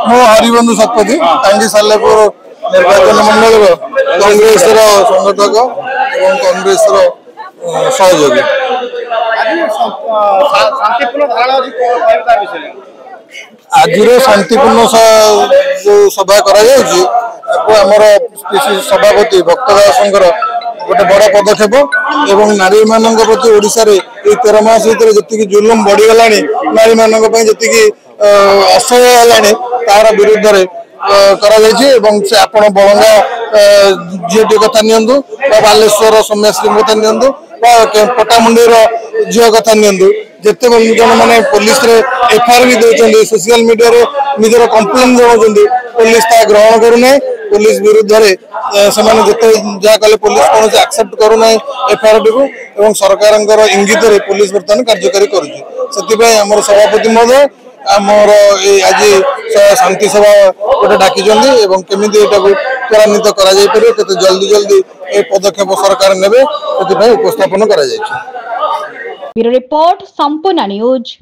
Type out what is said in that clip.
मो हरिबंधु शतपथी टांगी सालेपुर निर्वाचन मंडल कांग्रेस संगठक और कांग्रेस सहयोगी। आज शांतिपूर्ण जो सभा करमर सभापति भक्तदासंकर गोटे बड़ पदक्षेप एवं नारी मान प्रति ओडिशा रे 13 मास भर जी जुलुम बढ़ीगला नारी मान जी असह्य है तार विरुद्ध से आपण बलंगा झीटी कथा नियंतु बालेश्वर सौम्यश्री कथा नियंतु पटामुंडीर झील कथा नियंतु जिते जन मैंने पुलिस एफआईआर भी देते सोशल मीडिया रे निजर कंप्लेन जनाऊँ पुलिस ता ग्रहण करूना पुलिस विरुद्ध जिते जहाँ कले पुलिस कौन एक्सेप्ट करूना एफआईआर टी को सरकार इंगित पुलिस बर्तमान कार्यकारी कर सभापति महोदय आमर आज शांति सभा गोटे डाकी केमी त्वरान्वित कर जल्दी जल्दी पदक्षेप सरकार ने उपस्थापन कर। रिपोर्ट संपूर्ण न्यूज।